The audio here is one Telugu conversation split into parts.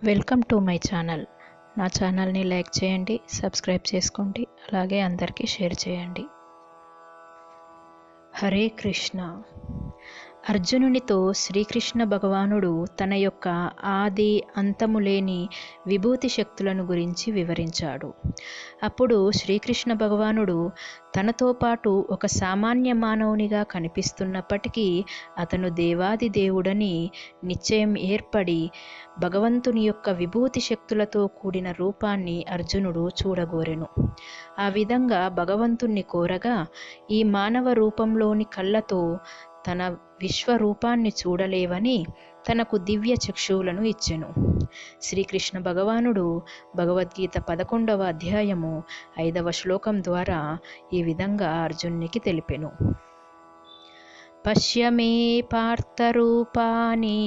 Welcome to my channel. నా ఛానల్ని లైక్ చేయండి, సబ్స్క్రైబ్ చేసుకోండి, అలాగే అందరికీ షేర్ చేయండి. హరే కృష్ణ. అర్జునునితో శ్రీకృష్ణ భగవానుడు తన యొక్క ఆది అంతము లేని విభూతి శక్తులను గురించి వివరించాడు. అప్పుడు శ్రీకృష్ణ భగవానుడు తనతో పాటు ఒక సామాన్య మానవునిగా కనిపిస్తున్నప్పటికీ అతను దేవాది దేవుడని నిశ్చయం ఏర్పడి భగవంతుని యొక్క విభూతి శక్తులతో కూడిన రూపాన్ని అర్జునుడు చూడగోరెను. ఆ విధంగా భగవంతుణ్ణి కోరగా ఈ మానవ రూపంలోని కళ్ళతో తన విశ్వరూపాన్ని చూడలేవని తనకు దివ్య చక్షువులను ఇచ్చెను. శ్రీకృష్ణ భగవానుడు భగవద్గీత 11వ అధ్యాయము 5వ శ్లోకం ద్వారా ఈ విధంగా అర్జునునికి తెలిపెను. పశ్య మే పార్థరూపాని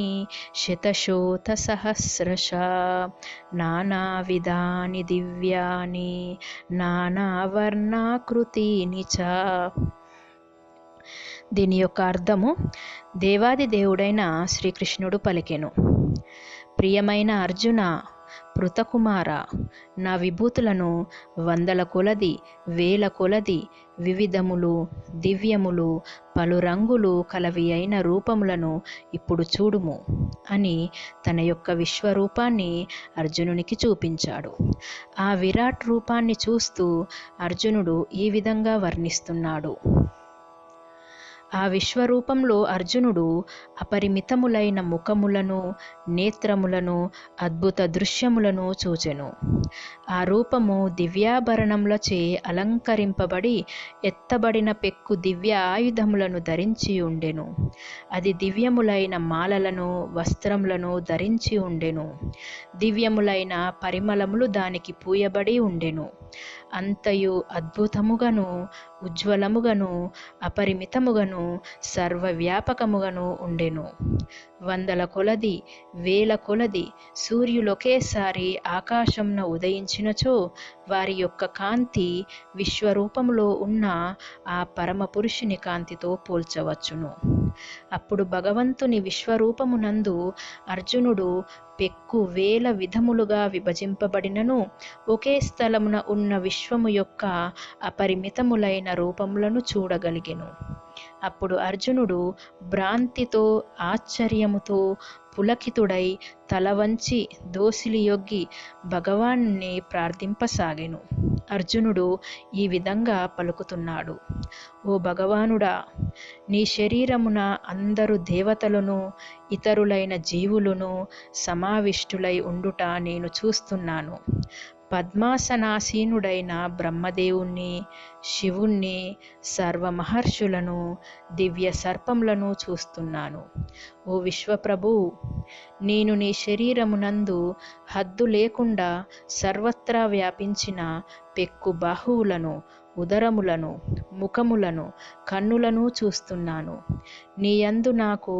శతశోథ సహస్రశ నానావిధాని దివ్యాని నానావర్ణాకృతీని చ. దీని యొక్క అర్థము, దేవాది దేవుడైన శ్రీకృష్ణుడు పలికెను, ప్రియమైన అర్జున, పృతకుమార, నా విభూతులను వందల కొలది, వేల కొలది, వివిధములు, దివ్యములు, పలు రంగులు కలవి అయిన రూపములను ఇప్పుడు చూడుము అని తన యొక్క విశ్వరూపాన్ని అర్జునునికి చూపించాడు. ఆ విరాట్ రూపాన్ని చూస్తూ అర్జునుడు ఈ విధంగా వర్ణిస్తున్నాడు. ఆ విశ్వరూపంలో అర్జునుడు అపరిమితములైన ముఖములను, నేత్రములను, అద్భుత దృశ్యములను చూచెను. ఆ రూపము దివ్యాభరణములచే అలంకరింపబడి ఎత్తబడిన పెక్కు దివ్య ఆయుధములను ధరించి ఉండెను. అది దివ్యములైన మాలలను, వస్త్రములను ధరించి ఉండెను. దివ్యములైన పరిమళములు దానికి పూయబడి ఉండెను. అంతయు అద్భుతముగను, ఉజ్వలముగను, అపరిమితముగను, సర్వవ్యాపకముగను ఉండెను. వందల కొలది, వేల కొలది సూర్యులొకేసారి ఆకాశంన ఉదయించినచో వారి యొక్క కాంతి విశ్వరూపములో ఉన్న ఆ పరమ పురుషుని కాంతితో పోల్చవచ్చును. అప్పుడు భగవంతుని విశ్వరూపమునందు అర్జునుడు పెక్కు వేల విధములుగా విభజింపబడినను ఒకే స్థలమున ఉన్న విశ్వము యొక్క అపరిమితములైన రూపములను చూడగలిగెను. అప్పుడు అర్జునుడు భ్రాంతితో, ఆశ్చర్యముతో పులకితుడై తల వంచి దోసిలియొగ్గి భగవాన్ని ప్రార్థింపసాగెను. అర్జునుడు ఈ విధంగా పలుకుతున్నాడు. ఓ భగవానుడా, నీ శరీరమున అందరు దేవతలను, ఇతరులైన జీవులను సమావిష్టులై ఉండుట నేను చూస్తున్నాను. పద్మాసనాసీనుడైన బ్రహ్మదేవుణ్ణి, శివుణ్ణి, సర్వమహర్షులను, దివ్య సర్పములను చూస్తున్నాను. ఓ విశ్వప్రభు, నేను నీ శరీరమునందు హద్దు లేకుండా సర్వత్రా వ్యాపించిన పెక్కు బాహువులను, ఉదరములను, ముఖములను, కన్నులను చూస్తున్నాను. నీ యందు నాకు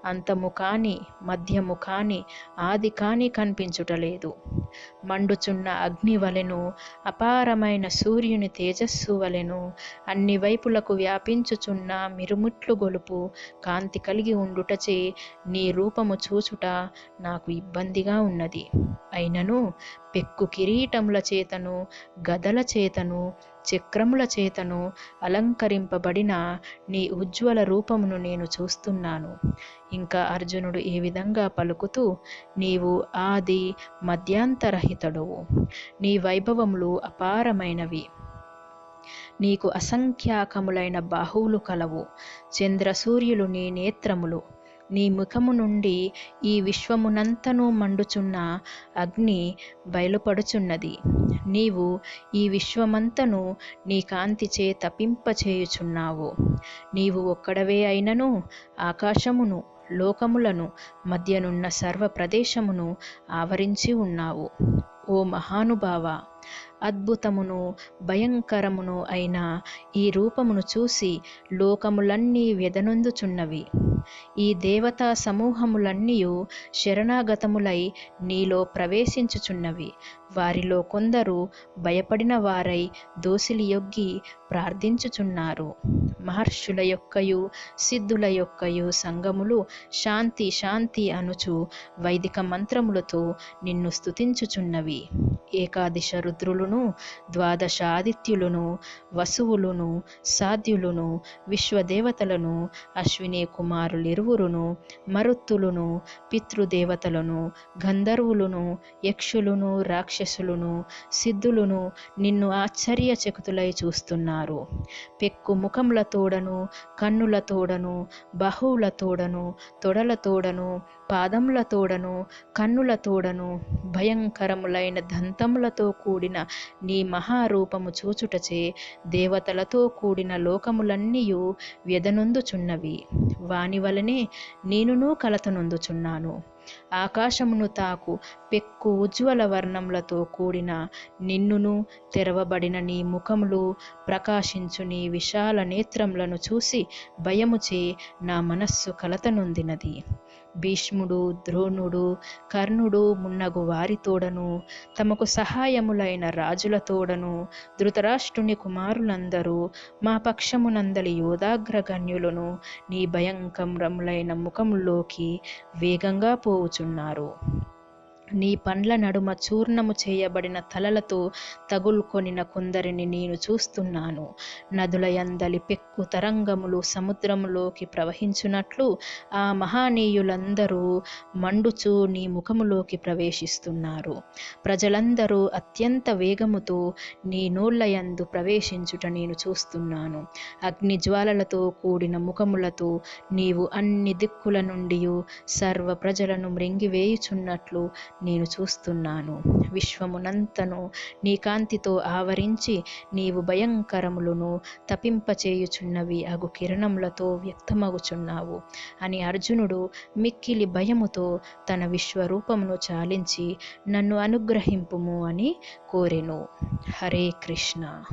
అంతము కాని, మధ్యము కాని, ఆది కాని కనిపించుటలేదు. మండుచున్న అగ్ని వలెను, అపారమైన సూర్యుని తేజస్సు వలెను, అన్ని వైపులకు వ్యాపించుచున్న మిరుముట్లు గొలుపు కాంతి కలిగి ఉండుటచే నీ రూపము చూచుట నాకు ఇబ్బందిగా ఉన్నది. అయినను పెక్కు కిరీటముల చేతను, గదల చేతను, చక్రముల చేతను అలంకరింపబడిన నీ ఉజ్వల రూపమును నేను చూస్తున్నాను. ఇంకా అర్జునుడు ఈ విధంగా పలుకుతూ, నీవు ఆది మధ్యాంతరహితుడవు. నీ వైభవములు అపారమైనవి. నీకు అసంఖ్యాకములైన బాహువులు కలవు. చంద్రసూర్యులు నీ నేత్రములు. నీ ముఖము నుండి ఈ విశ్వమునంతను మండుచున్న అగ్ని బయలుపడుచున్నది. నీవు ఈ విశ్వమంతను నీ కాంతిచే తపింపచేయుచున్నావు. నీవు ఒక్కడవే అయినను ఆకాశమును, లోకములను, మధ్యనున్న సర్వ ప్రదేశమును ఆవరించి ఉన్నావు. ఓ మహానుభావ, అద్భుతమును, భయంకరమును అయిన ఈ రూపమును చూసి లోకములన్నీ వ్యధనొందుచున్నవి. ఈ దేవతా సమూహములన్నీయు శరణాగతములై నీలో ప్రవేశించుచున్నవి. వారిలో కొందరు భయపడిన వారై దోసిలియొగ్గి ప్రార్థించుచున్నారు. మహర్షుల యొక్కయు సిద్ధుల యొక్కయు సంగములు శాంతి శాంతి అనుచు వైదిక మంత్రములతో నిన్ను స్తుతించుచున్నవి. ఏకాదశ రుద్రులును, ద్వాదశ ఆదిత్యులను, వసువులును, సాధ్యులును, విశ్వదేవతలను, అశ్విని కుమారులిరువురును, మరుత్తులును, పితృదేవతలను, గంధర్వులను, యక్షులును, రాక్షసులును, సిద్ధులును నిన్ను ఆశ్చర్యచకితులై చూస్తున్నారు. పెక్కు ముఖములతోడను, కన్నులతోడను, బాహువులతోడను, తొడలతోడను, పాదములతోడను, కన్నులతోడను, భయంకరములైన దంతములతో కూడిన నీ మహారూపము చూచుటచే దేవతలతో కూడిన లోకములన్నీయు వ్యధనొందుచున్నవి. వాని వలనే నేనును కలతనొందుచున్నాను. ఆకాశమును తాకు పెక్కు ఉజ్వల వర్ణములతో కూడిన నిన్నును, తెరవబడిన నీ ముఖములు, ప్రకాశించు నీ విశాల నేత్రములను చూసి భయముచే నా మనస్సు కలతనొందినది. భీష్ముడు, ద్రోణుడు, కర్ణుడు మున్నగు వారితోడను, తమకు సహాయములైన రాజులతోడను, ధృతరాష్ట్రుని కుమారులందరూ మా పక్షమునందలి యోధాగ్రగణ్యులను నీ భయంకరములైన ముఖములోకి వేగంగా పోవుచున్నారు. నీ పండ్ల నడుమ చూర్ణము చేయబడిన తలలతో తగులుకొనిన కొందరిని నేను చూస్తున్నాను. నదుల యందలి పెక్కు తరంగములు సముద్రములోకి ప్రవహించున్నట్లు ఆ మహానీయులందరూ మండుచూ నీ ముఖములోకి ప్రవేశిస్తున్నారు. ప్రజలందరూ అత్యంత వేగముతో నీ నోళ్లయందు ప్రవేశించుట నేను చూస్తున్నాను. అగ్ని జ్వాలలతో కూడిన ముఖములతో నీవు అన్ని దిక్కుల నుండి సర్వ ప్రజలను మృంగివేయుచున్నట్లు నేను చూస్తున్నాను. విశ్వమునంతను నీ కాంతితో ఆవరించి నీవు భయంకరములను తపింపచేయుచున్నవి అగు కిరణములతో వ్యక్తమగుచున్నావు అని అర్జునుడు మిక్కిలి భయముతో తన విశ్వరూపమును చాలించి నన్ను అనుగ్రహింపుము అని కోరెను. హరే కృష్ణ.